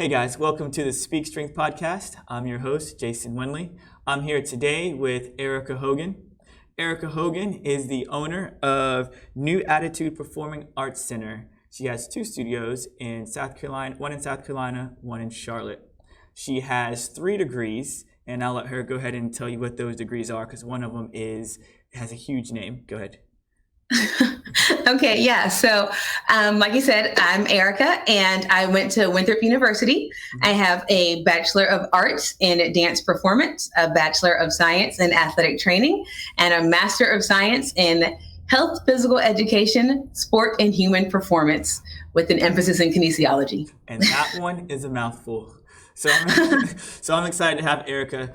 Hey guys, welcome to the Speak, Strenght podcast. I'm your host, Jason Winley. I'm here today with Erika Hogan. Erika Hogan is the owner of New Attitude Performing Arts Center. She has two studios in South Carolina, one in South Carolina, one in Charlotte. She has 3 degrees, and I'll let her go ahead and tell you what those degrees are because one of them has a huge name. Go ahead. Okay, yeah. So, like you said, I'm Erika, and I went to Winthrop University. I have a Bachelor of Arts in Dance Performance, a Bachelor of Science in Athletic Training, and a Master of Science in Health, Physical Education, Sport, and Human Performance, with an emphasis in kinesiology. And that one is a mouthful. So I'm excited to have Erika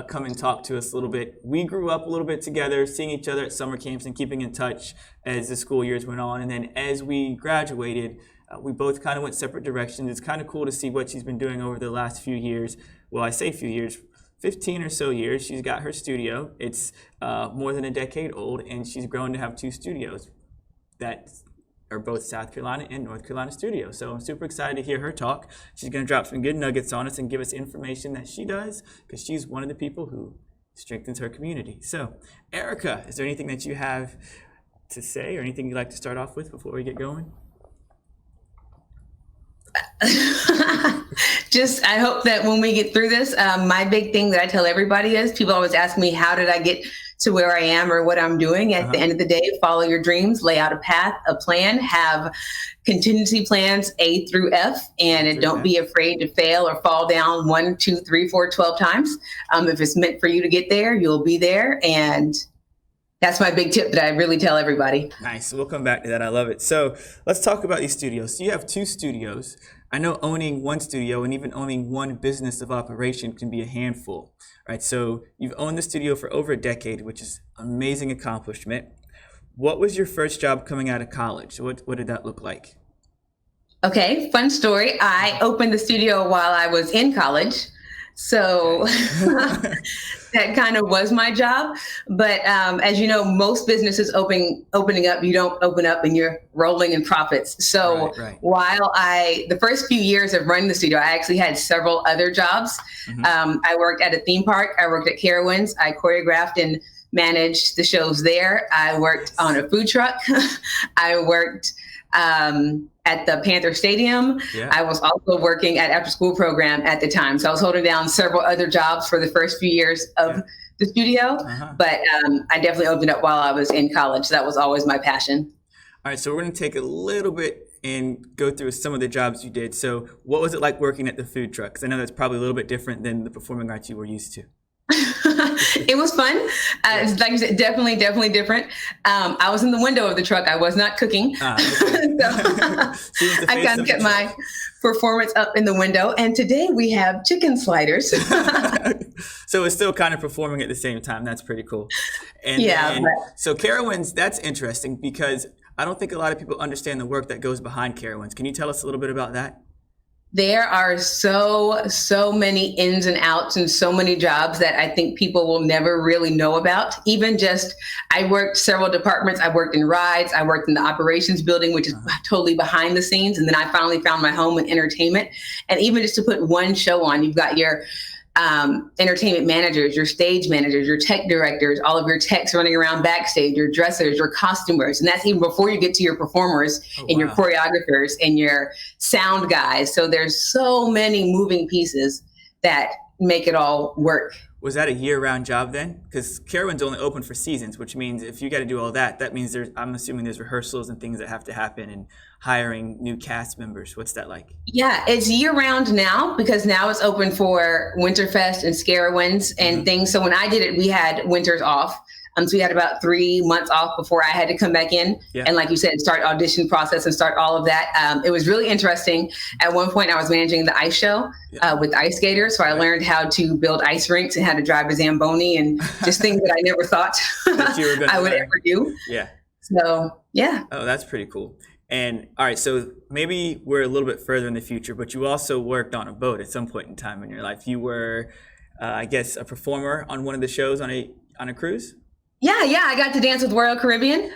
come and talk to us a little bit. We grew up a little bit together, seeing each other at summer camps and keeping in touch as the school years went on. And then as we graduated, we both kind of went separate directions. It's kind of cool to see what she's been doing over the last few years. Well, I say few years, 15 or so years. She's got her studio. It's more than a decade old, and she's grown to have 2 studios that are both South Carolina and North Carolina studios. So I'm super excited to hear her talk. She's going to drop some good nuggets on us and give us information that she does because she's one of the people who strengthens her community. So, Erika, is there anything that you have to say or anything you'd like to start off with before we get going? I hope that when we get through this, my big thing that I tell everybody is people always ask me, how did I get to where I am or what I'm doing? At the end of the day, follow your dreams, lay out a path, a plan, have contingency plans A through F, and don't be afraid to fail or fall down 1, 2, 3, 4, 12 times. If it's meant for you to get there, you'll be there. And that's my big tip that I really tell everybody. Nice. We'll come back to that. I love it. So let's talk about these studios. So you have 2 studios. I know owning one studio and even owning one business of operation can be a handful, right? So you've owned the studio for over a decade, which is an amazing accomplishment. What was your first job coming out of college? What did that look like? Okay, fun story. I opened the studio while I was in college. So that kind of was my job. But as you know, most businesses opening up, you don't open up and you're rolling in profits. So while the first few years of running the studio, I actually had several other jobs. I worked at a theme park. I worked at Carowinds. I choreographed and managed the shows there. I worked on a food truck. I worked at the Panther Stadium. I was also working at after school program at the time. So I was holding down several other jobs for the first few years of the studio, but I definitely opened up while I was in college. That was always my passion. All right, so we're going to take a little bit and go through some of the jobs you did. So what was it like working at the food truck? Because I know that's probably a little bit different than the performing arts you were used to. It was fun. Like you said, definitely different. I was in the window of the truck. I was not cooking. So I kind of kept my performance up in the window. And today we have chicken sliders. So it's still kind of performing at the same time. That's pretty cool. And so Carowinds, that's interesting because I don't think a lot of people understand the work that goes behind Carowinds. Can you tell us a little bit about that? There are so many ins and outs and so many jobs that I think people will never really know about. Even just, I worked several departments. I worked in rides. I worked in the operations building, which is totally behind the scenes. And then I finally found my home in entertainment. And even just to put one show on, you've got your entertainment managers, your stage managers, your tech directors, all of your techs running around backstage, your dressers, your costumers. And that's even before you get to your performers and your choreographers and your sound guys. So there's so many moving pieces that make it all work. Was that a year-round job then? Because Carowinds only open for seasons, which means if you got to do all that, that means I'm assuming there's rehearsals and things that have to happen and hiring new cast members. What's that like? Yeah, it's year-round now because now it's open for Winterfest and Carowinds and things. So when I did it, we had winters off. So we had about 3 months off before I had to come back in. And like you said, start audition process and start all of that. It was really interesting. At one point, I was managing the ice show with ice skaters. So I learned how to build ice rinks and how to drive a Zamboni and just things that I never thought I would ever do. So, yeah. Oh, that's pretty cool. And all right, so maybe we're a little bit further in the future, but you also worked on a boat at some point in time in your life. You were, I guess, a performer on one of the shows on a cruise? Yeah, I got to dance with Royal Caribbean,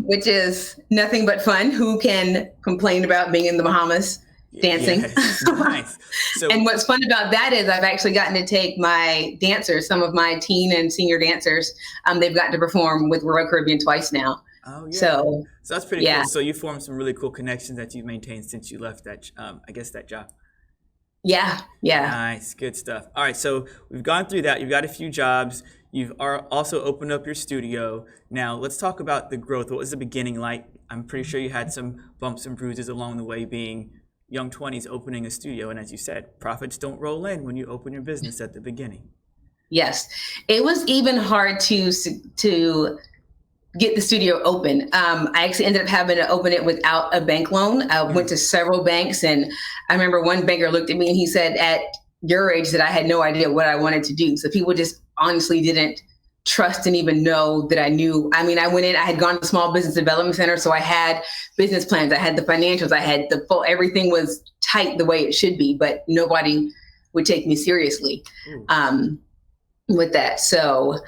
which is nothing but fun. Who can complain about being in the Bahamas dancing. Yes. Nice. So, And what's fun about that is I've actually gotten to take my dancers, some of my teen and senior dancers, they've gotten to perform with Royal Caribbean twice now. oh yeah. So So that's pretty yeah, cool. So you formed some really cool connections that you've maintained since you left that, I guess, that job. yeah, yeah. Nice, good stuff. All right, so we've gone through that. You've got a few jobs. You've also opened up your studio. Now let's talk about the growth. What was the beginning like? I'm pretty sure you had some bumps and bruises along the way, being young 20s opening a studio. And as you said, profits don't roll in when you open your business at the beginning. Yes, it was even hard to get the studio open. I actually ended up having to open it without a bank loan. I went to several banks, and I remember one banker looked at me and he said, at your age, that I had no idea what I wanted to do. So people just honestly didn't trust and even know that I knew. I mean, I went in, I had gone to Small Business Development Center, so I had business plans, I had the financials, I had the full, everything was tight the way it should be, but nobody would take me seriously with that. So,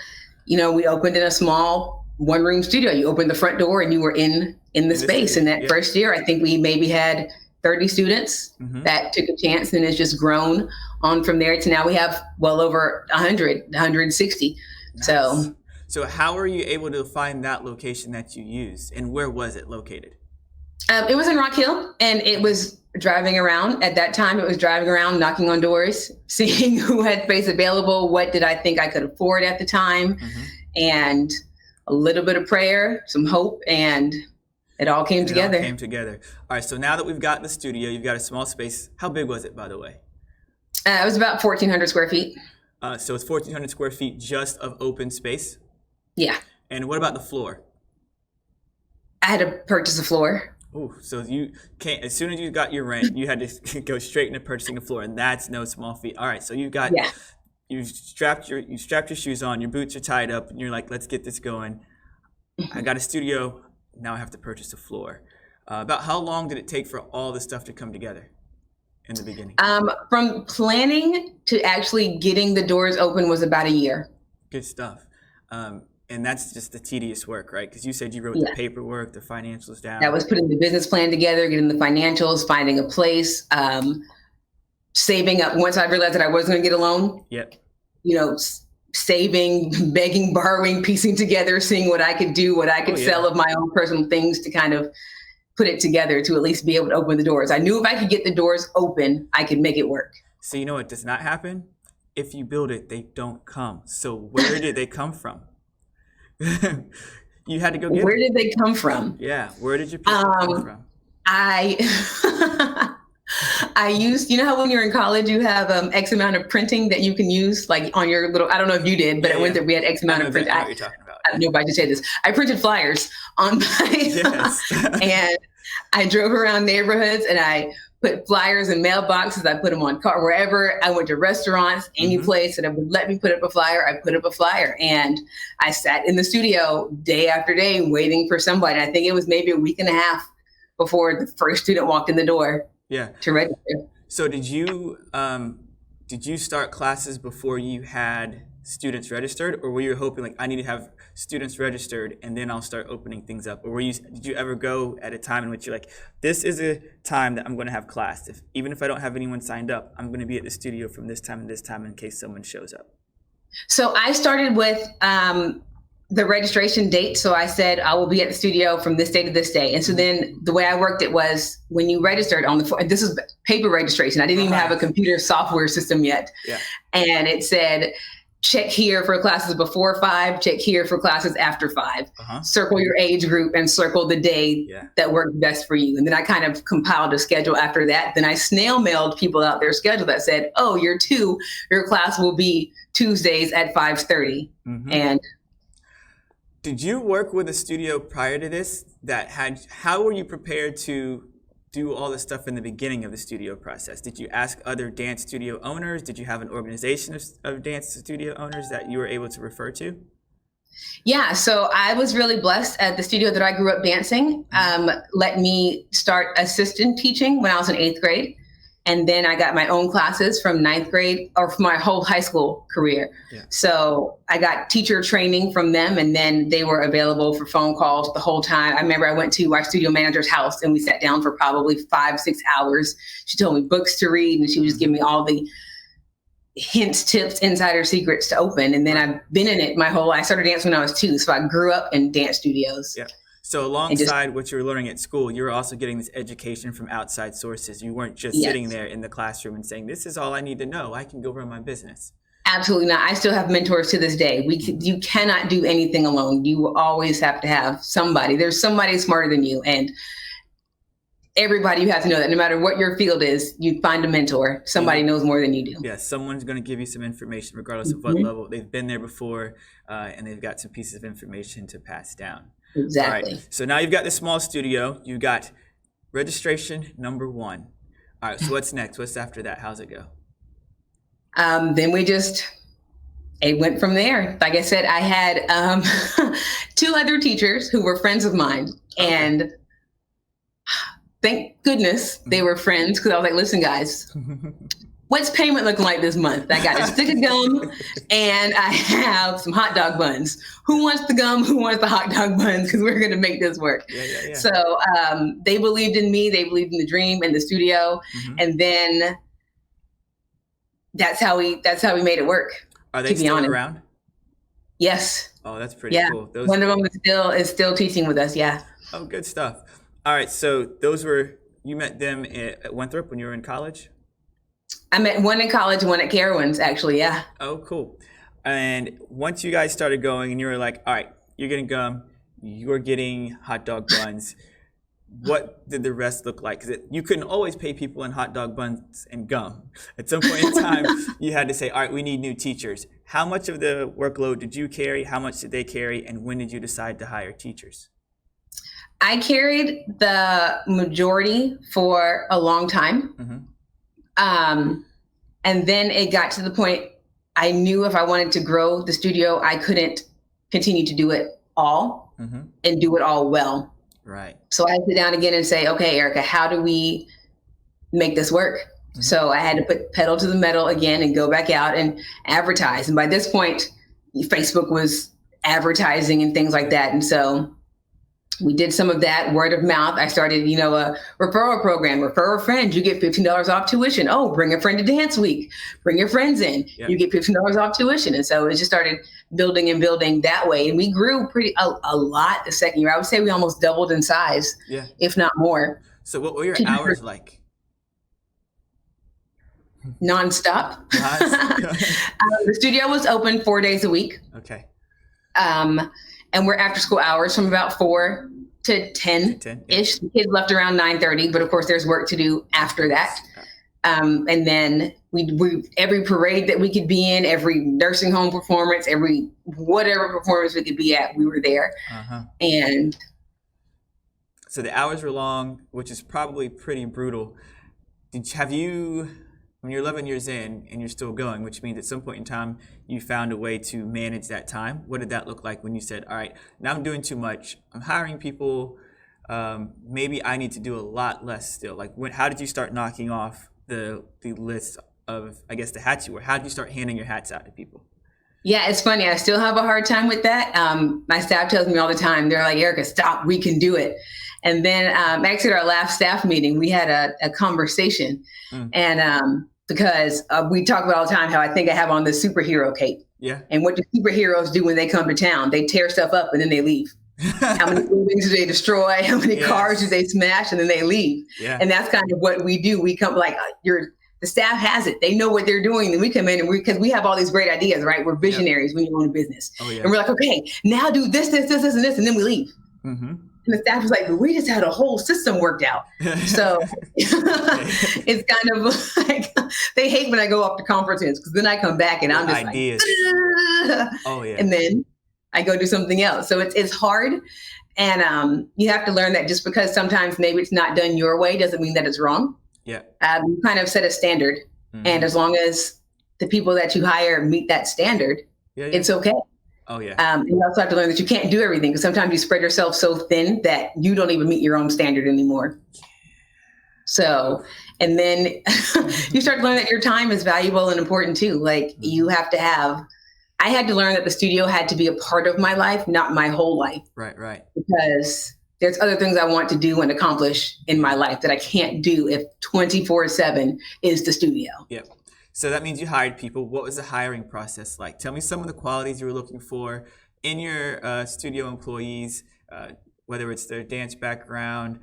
we opened in a small one-room studio. You opened the front door and you were in the space. And that first year, I think we maybe had 30 students that took a chance, and it's just grown on from there to now we have well over 160. Nice. So how were you able to find that location that you used, and where was it located? It was in Rock Hill, and it was driving around. At that time, it was driving around, knocking on doors, seeing who had space available, what did I think I could afford at the time, and a little bit of prayer, some hope, and it all came together. All right, so now that we've got the studio, you've got a small space. How big was it, by the way? It was about 1,400 square feet. So it's 1,400 square feet just of open space? Yeah. And what about the floor? I had to purchase a floor. Oh, so you can't, as soon as you got your rent, you had to go straight into purchasing a floor, and that's no small feat. All right, so you've got... Yeah. You strapped your shoes on, your boots are tied up, and you're like, let's get this going. I got a studio, now I have to purchase a floor. About how long did it take for all this stuff to come together in the beginning? From planning to actually getting the doors open was about a year. Good stuff. And that's just the tedious work, right? Because you said you wrote the paperwork, the financials down. That was putting the business plan together, getting the financials, finding a place, saving up. Once I realized that I wasn't going to get a loan. Yep. Saving, begging, borrowing, piecing together, seeing what I could do, what I could sell of my own personal things to kind of put it together to at least be able to open the doors. I knew if I could get the doors open, I could make it work. So you know what does not happen? If you build it, they don't come. So where did they come from? You had to go get Where them. Did they come from? Yeah, where did your people come from? I used, how when you're in college, you have X amount of printing that you can use, like on your little, I don't know if you did, but at Winthrop, we had X amount of printing. I know what you're talking about. I don't know if I should say this. I printed flyers on my, and I drove around neighborhoods and I put flyers in mailboxes. I put them on car, wherever I went to restaurants, any place that would let me put up a flyer, I put up a flyer. And I sat in the studio day after day waiting for somebody. I think it was maybe a week and a half before the first student walked in the door. Yeah. To register. So did you start classes before you had students registered, or were you hoping like I need to have students registered and then I'll start opening things up? Or did you ever go at a time in which you're like, this is a time that I'm going to have class. Even if I don't have anyone signed up, I'm going to be at the studio from this time and this time in case someone shows up? So I started with the registration date. So I said, I will be at the studio from this day to this day. And so then the way I worked it was when you registered this is paper registration. I didn't even have a computer software system yet. Yeah. And it said, check here for classes before 5, check here for classes after 5, circle your age group and circle the day that worked best for you. And then I kind of compiled a schedule after that. Then I snail mailed people out their schedule that said, oh, your class will be Tuesdays at 5:30. And did you work with a studio prior to this how were you prepared to do all this stuff in the beginning of the studio process? Did you ask other dance studio owners? Did you have an organization of dance studio owners that you were able to refer to? Yeah, so I was really blessed at the studio that I grew up dancing. Let me start assistant teaching when I was in 8th grade. And then I got my own classes from ninth grade or from my whole high school career. Yeah. So I got teacher training from them, and then they were available for phone calls the whole time. I remember I went to our studio manager's house and we sat down for probably 5-6 hours. She told me books to read, and she would just give me all the hints, tips, insider secrets to open. And then I've been in it my whole life. I started dancing when I was 2. So I grew up in dance studios. Yeah. So alongside what you were learning at school, you were also getting this education from outside sources. You weren't just sitting there in the classroom and saying, this is all I need to know. I can go run my business. Absolutely not. I still have mentors to this day. You cannot do anything alone. You always have to have somebody. There's somebody smarter than you. And everybody, you have to know that no matter what your field is, you find a mentor. Somebody knows more than you do. Yeah, someone's going to give you some information regardless of what level. They've been there before and they've got some pieces of information to pass down. Exactly. All right. So now you've got the small studio. You got registration number 1. All right. So what's next? What's after that? How's it go? Then it went from there. Like I said, I had 2 other teachers who were friends of mine. Okay. And thank goodness they were friends, because I was like, listen, guys, what's payment looking like this month? I got a stick of gum and I have some hot dog buns. Who wants the gum? Who wants the hot dog buns? Because we're going to make this work. Yeah. So they believed in me. They believed in the dream and the studio. And then that's how we made it work. Are they still around? Yes. Oh, that's pretty cool. One of them is still teaching with us. Yeah. Oh, good stuff. All right. So you met them at Winthrop when you were in college? I met one in college and one at Carowinds, actually. Yeah. Oh, cool. And once you guys started going and you were like, all right, you're getting gum, you're getting hot dog buns. What did the rest look like? Because you couldn't always pay people in hot dog buns and gum. At some point in time, you had to say, all right, we need new teachers. How much of the workload did you carry? How much did they carry? And when did you decide to hire teachers? I carried the majority for a long time. And then it got to the point I knew if I wanted to grow the studio, I couldn't continue to do it all and do it all well. Right. So I sit down again and say, okay, Erika, how do we make this work? So I had to put pedal to the metal again and go back out and advertise. And by this point, Facebook was advertising and things like that. And so we did some of that word of mouth. I started, a referral program. Refer a friend, you get $15 off tuition. Oh, bring a friend to dance week. Bring your friends in. Yep. You get $15 off tuition. And so it just started building and building that way. And we grew a lot the second year. I would say we almost doubled in size, if not more. So what were your hours like? Nonstop. The studio was open 4 days a week. Okay. And we're after school hours from about 4 to 10-ish. The kids left around 9:30, but of course there's work to do after that. And then we every parade that we could be in, every nursing home performance, every whatever performance we could be at, we were there. And so the hours were long, which is probably pretty brutal. When you're 11 years in and you're still going, which means at some point in time, you found a way to manage that time. What did that look like when you said, all right, now I'm doing too much. I'm hiring people. Maybe I need to do a lot less still. Like how did you start knocking off the list of, I guess, the hats you wear? How did you start handing your hats out to people? Yeah, it's funny. I still have a hard time with that. My staff tells me all the time, they're like, Erika, stop, we can do it. And then actually at our last staff meeting, we had a conversation. And because we talk about all the time how I think I have on the superhero cape. Yeah. And what do superheroes do when they come to town? They tear stuff up and then they leave. How many buildings do they destroy? How many cars do they smash? And then they leave. Yeah. And that's kind of what we do. We come like the staff has it. They know what they're doing. And we come in and because we have all these great ideas, right? We're visionaries when you own a business. Oh, yeah. And we're like, okay, now do this, and then we leave. And the staff was like, but we just had a whole system worked out. So it's kind of like, they hate when I go off to conferences because then I come back and I'm just ideas. Like, and then I go do something else. So it's hard. And you have to learn that just because sometimes maybe it's not done your way doesn't mean that it's wrong. Yeah. You kind of set a standard. And as long as the people that you hire meet that standard, it's okay. Oh, yeah. And you also have to learn that you can't do everything because sometimes you spread yourself so thin that you don't even meet your own standard anymore. So, and then you start to learn that your time is valuable and important too. Like you have to have, I had to learn that the studio had to be a part of my life, not my whole life. Right. Because there's other things I want to do and accomplish in my life that I can't do if 24/7 is the studio. Yep. So that means you hired people. What was the hiring process like? Tell me some of the qualities you were looking for in your studio employees, whether it's their dance background,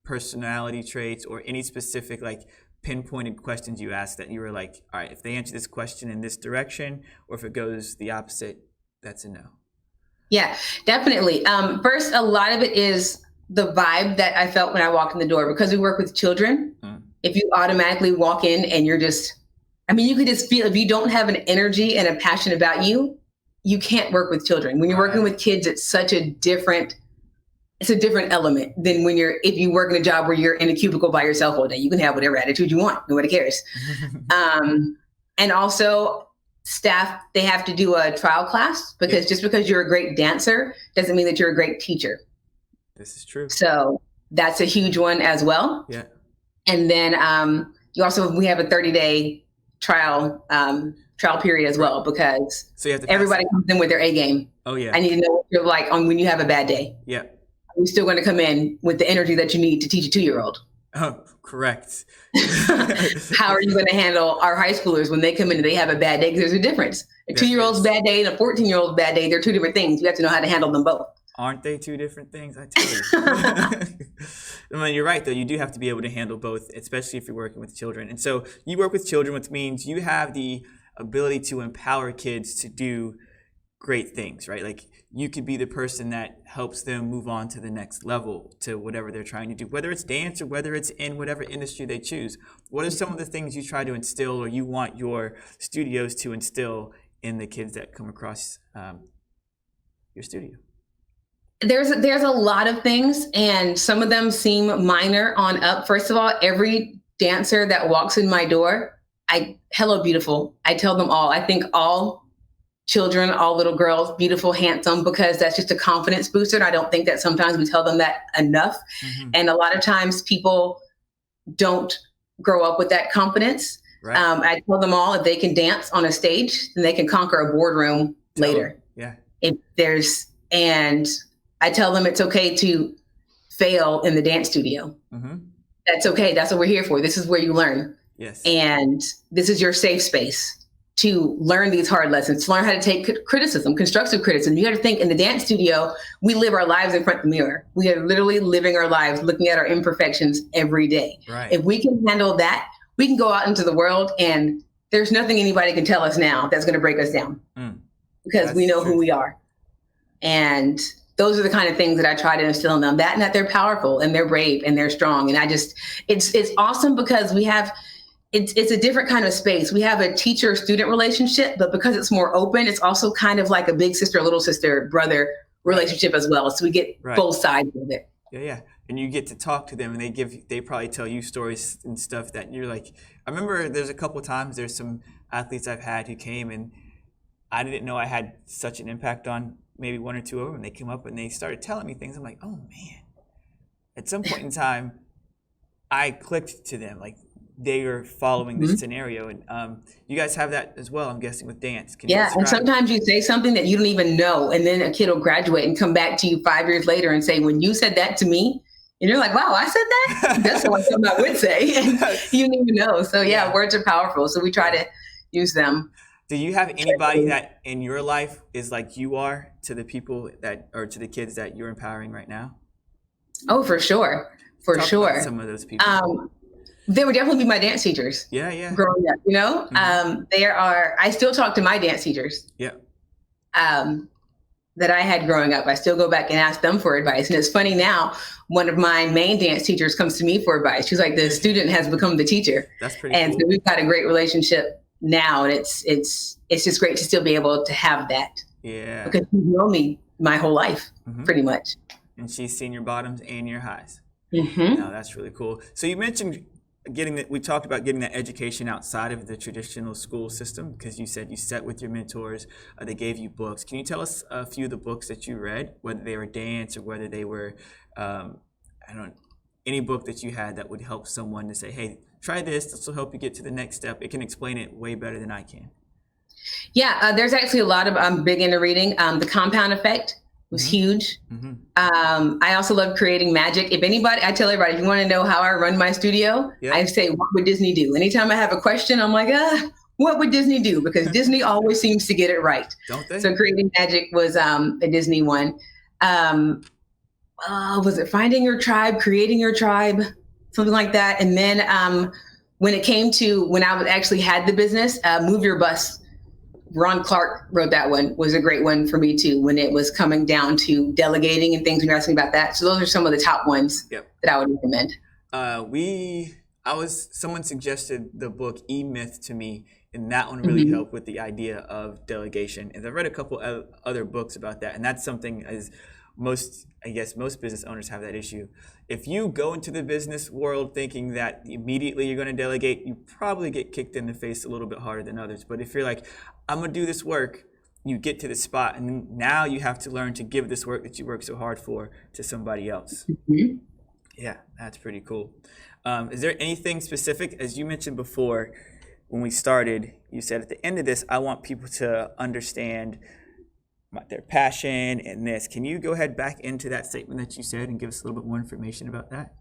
personality traits, or any specific like pinpointed questions you asked that you were like, all right, if they answer this question in this direction, or if it goes the opposite, that's a no. Yeah, definitely. First, a lot of it is the vibe that I felt when I walked in the door, because we work with children. If you automatically walk in and you're just, I mean, you could just feel, if you don't have an energy and a passion about you, you can't work with children. When you're working with kids, it's a different element than if you work in a job where you're in a cubicle by yourself all day. You can have whatever attitude you want. Nobody cares. And also staff, they have to do a trial class, because just because you're a great dancer doesn't mean that you're a great teacher. This is true. So that's a huge one as well. Yeah. And then we have a 30-day trial period as well, because so you have to everybody comes in with their A game. Oh yeah. I need to know what you're like on when you have a bad day. Yeah. You're still going to come in with the energy that you need to teach a 2-year-old. Oh, correct. How are you going to handle our high schoolers when they come in and they have a bad day? Because there's a difference. A 2-year-old's bad day and a 14-year-old's bad day, they're two different things. You have to know how to handle them both. Aren't they two different things? I tell you. I mean, you're right, though. You do have to be able to handle both, especially if you're working with children. And so you work with children, which means you have the ability to empower kids to do great things, right? Like you could be the person that helps them move on to the next level, to whatever they're trying to do, whether it's dance or whether it's in whatever industry they choose. What are some of the things you try to instill, or you want your studios to instill in the kids that come across your studio? There's a lot of things, and some of them seem minor on up. First of all, every dancer that walks in my door, hello, beautiful. I tell them all. I think all children, all little girls, beautiful, handsome, because that's just a confidence booster. And I don't think that sometimes we tell them that enough. And a lot of times people don't grow up with that confidence. Right. I tell them all, if they can dance on a stage, then they can conquer a boardroom later. Yeah. And I tell them it's okay to fail in the dance studio. That's okay. That's what we're here for. This is where you learn. Yes. And this is your safe space to learn these hard lessons, to learn how to take criticism, constructive criticism. You got to think, in the dance studio, we live our lives in front of the mirror. We are literally living our lives looking at our imperfections every day. Right. If we can handle that, we can go out into the world, and there's nothing anybody can tell us now that's going to break us down, because we know who we are. And those are the kind of things that I try to instill in them, that they're powerful and they're brave and they're strong. And it's awesome, because it's a different kind of space. We have a teacher-student relationship, but because it's more open, it's also kind of like a big sister, little sister, brother relationship as well. So we get both sides of it. Yeah. And you get to talk to them, and they probably tell you stories and stuff that you're like, I remember there's a couple of times there's some athletes I've had who came, and I didn't know I had such an impact on maybe one or two of them. And they came up and they started telling me things. I'm like, oh man. At some point in time, I clicked to them, like they are following this scenario. And you guys have that as well, I'm guessing, with dance. And sometimes you say something that you don't even know, and then a kid will graduate and come back to you 5 years later and say, when you said that to me, and you're like, wow, I said that? That's what something I would say. And you didn't even know. So words are powerful. So we try to use them. Do you have anybody that in your life is like you are to the people or to the kids that you're empowering right now? Oh, for sure. Talk about some of those people. They would definitely be my dance teachers. Yeah. Growing up, I still talk to my dance teachers. Yeah. That I had growing up. I still go back and ask them for advice. And it's funny now, one of my main dance teachers comes to me for advice. She's like, the student has become the teacher. That's pretty cool. And so we've got a great relationship now. And it's just great to still be able to have that. Yeah. Because she's known me my whole life, pretty much. And she's seen your bottoms and your highs. No, that's really cool. So you mentioned we talked about getting that education outside of the traditional school system, because you said you sat with your mentors, they gave you books. Can you tell us a few of the books that you read, whether they were dance or whether they were any book that you had that would help someone to say, hey, try this. This will help you get to the next step. It can explain it way better than I can. Yeah, there's actually a lot of, I'm big into reading. The Compound Effect was huge. I also love creating magic. If anybody, I tell everybody, if you want to know how I run my studio, I say, what would Disney do? Anytime I have a question, I'm like, what would Disney do? Because Disney always seems to get it right. Don't they? So creating magic was a Disney one. Was it Finding Your Tribe, Creating Your Tribe, something like that? And then when it came to when I actually had the business, Move Your Bus. Ron Clark wrote that one, was a great one for me too, when it was coming down to delegating and things when you're asking about that. So those are some of the top ones that I would recommend. Someone suggested the book E-Myth to me, and that one really helped with the idea of delegation. And I've read a couple of other books about that, and that's something as most business owners have that issue. If you go into the business world thinking that immediately you're going to delegate, you probably get kicked in the face a little bit harder than others. But if you're like, I'm going to do this work, you get to the spot, and now you have to learn to give this work that you work so hard for to somebody else. Yeah, that's pretty cool. Is there anything specific, as you mentioned before, when we started, you said at the end of this, I want people to understand their passion and this. Can you go ahead back into that statement that you said and give us a little bit more information about that?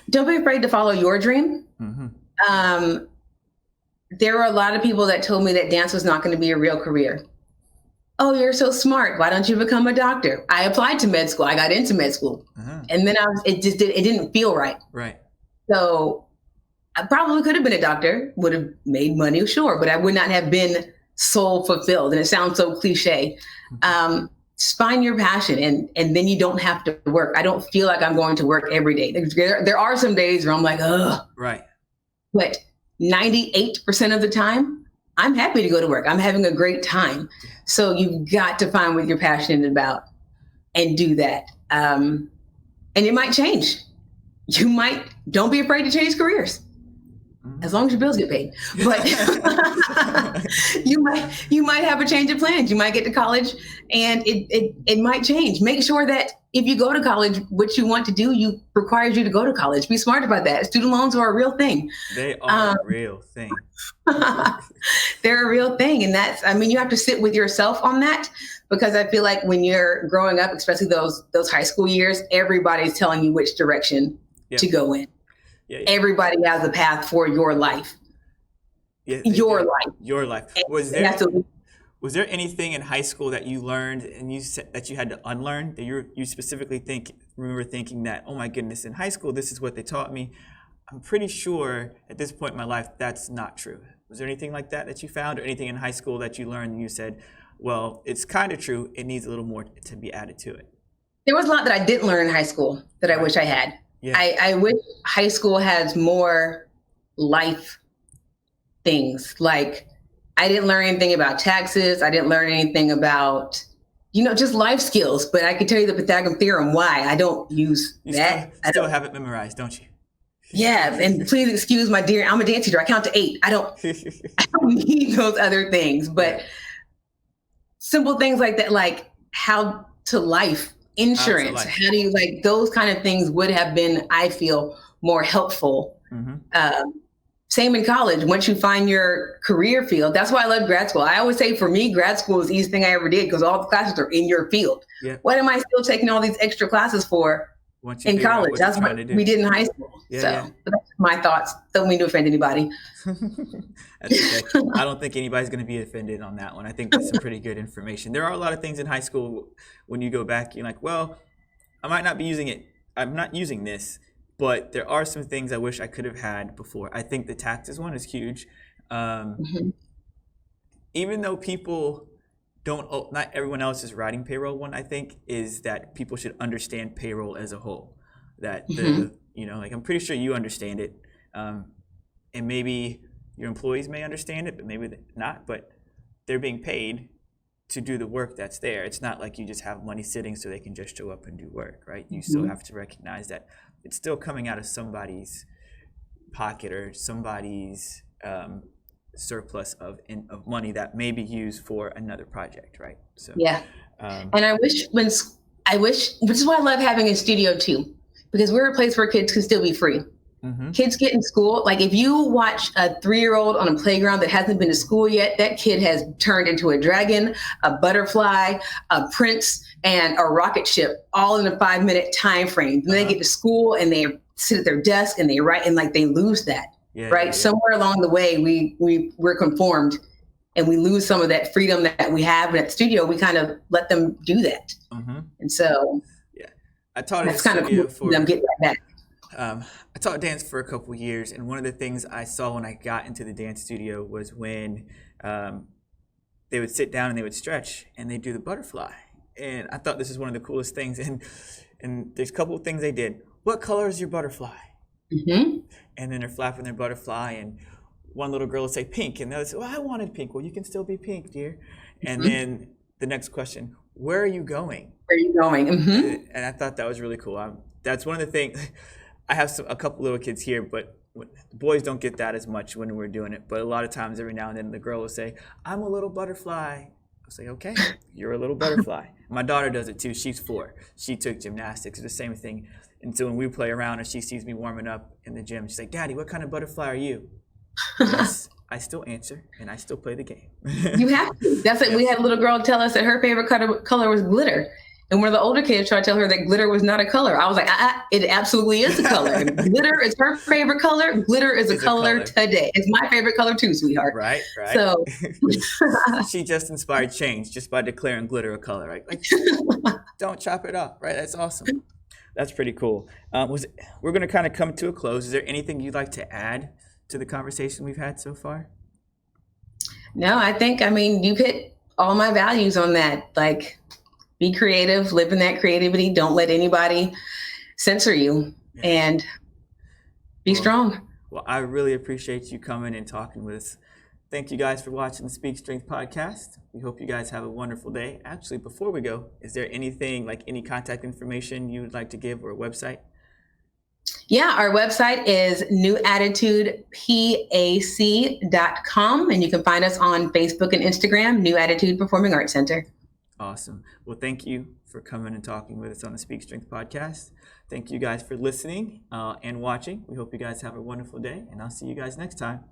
Don't be afraid to follow your dream. There were a lot of people that told me that dance was not going to be a real career. Oh, you're so smart. Why don't you become a doctor? I applied to med school. I got into med school. And then it didn't feel right. Right. So I probably could have been a doctor, would have made money, sure, but I would not have been soul fulfilled. And it sounds so cliche. Find your passion and then you don't have to work. I don't feel like I'm going to work every day. There are some days where I'm like, ugh. Right. But 98% of the time, I'm happy to go to work. I'm having a great time. So you've got to find what you're passionate about and do that. And it might change. Don't be afraid to change careers. As long as your bills get paid. But you might have a change of plans. You might get to college and it might change. Make sure that if you go to college, what you want to do requires you to go to college. Be smart about that. Student loans are a real thing. They are a real thing. They're a real thing. And you have to sit with yourself on that, because I feel like when you're growing up, especially those high school years, everybody's telling you which direction to go in. Yeah. Everybody has a path for your life. Your life. Was there anything in high school that you learned and you said that you had to unlearn, that you specifically remember thinking that, oh my goodness, in high school, this is what they taught me? I'm pretty sure at this point in my life, that's not true. Was there anything like that you found, or anything in high school that you learned and you said, well, it's kind of true, it needs a little more to be added to it? There was a lot that I didn't learn in high school that I wish I had. Yeah. I wish high school has more life things. Like, I didn't learn anything about taxes. I didn't learn anything about, just life skills. But I could tell you the Pythagorean theorem. Why? I don't use that. You still have it memorized, don't you? Yeah. And please excuse my dear, I'm a dance teacher. I count to 8. I don't need those other things. But simple things like that, like how to life. Insurance, how do you those kind of things would have been, I feel, more helpful. Same in college. Once you find your career field, that's why I love grad school. I always say for me, grad school is the easiest thing I ever did because all the classes are in your field. Yeah. What am I still taking all these extra classes for in college? That's what we did in high school. But that's my thoughts. Don't mean to offend anybody. That's okay. I don't think anybody's going to be offended on that one. I think that's some pretty good information. There are a lot of things in high school when you go back, you're like, well, I might not be using it. I'm not using this, but there are some things I wish I could have had before. I think the taxes one is huge. Even though people not everyone else is writing payroll one, I think, is that people should understand payroll as a whole. That I'm pretty sure you understand it. And maybe your employees may understand it, but maybe not. But they're being paid to do the work that's there. It's not like you just have money sitting so they can just show up and do work, right? You still have to recognize that it's still coming out of somebody's pocket or somebody's surplus of money that may be used for another project, right? So and I wish when I wish, which is why I love having a studio too, because we're a place where kids can still be free. Kids get in school. Like if you watch a 3-year-old on a playground that hasn't been to school yet, that kid has turned into a dragon, a butterfly, a prince, and a rocket ship all in a 5-minute time frame. And they get to school and they sit at their desk and they write, and like they lose that. Somewhere along the way, we're conformed and we lose some of that freedom that we have in that studio. We kind of let them do that. And so I taught that's kind of cool for them get that back. I taught dance for a couple of years, and one of the things I saw when I got into the dance studio was when they would sit down and they would stretch and they do the butterfly. And I thought this is one of the coolest things. And there's a couple of things they did. What color is your butterfly? And then they're flapping their butterfly, and one little girl would say pink, and the other say, well, I wanted pink. Well, you can still be pink, dear. And then the next question, where are you going? Where are you going? And I thought that was really cool. That's one of the things. I have a couple little kids here, but the boys don't get that as much when we're doing it. But a lot of times, every now and then, the girl will say, I'm a little butterfly. I'll say, okay, you're a little butterfly. My daughter does it too. She's 4. She took gymnastics. It's the same thing. And so when we play around and she sees me warming up in the gym, she's like, Daddy, what kind of butterfly are you? Yes, I still answer, and I still play the game. You have to. That's it. We had a little girl tell us that her favorite color was glitter. And one of the older kids tried to tell her that glitter was not a color. I was like, it absolutely is a color. Glitter is her favorite color. Glitter is a color today. It's my favorite color too, sweetheart. Right. So she just inspired change just by declaring glitter a color. Right? Like, don't chop it up. Right? That's awesome. That's pretty cool. We're going to kind of come to a close. Is there anything you'd like to add to the conversation we've had so far? No, you hit all my values on that. Like, be creative, live in that creativity. Don't let anybody censor you, and be strong. Well, I really appreciate you coming and talking with us. Thank you guys for watching the Speak Strength podcast. We hope you guys have a wonderful day. Actually, before we go, is there anything, like any contact information you would like to give, or a website? Yeah, our website is newattitudepac.com, and you can find us on Facebook and Instagram, New Attitude Performing Arts Center. Awesome. Well, thank you for coming and talking with us on the Speak Strength podcast. Thank you guys for listening and watching. We hope you guys have a wonderful day, and I'll see you guys next time.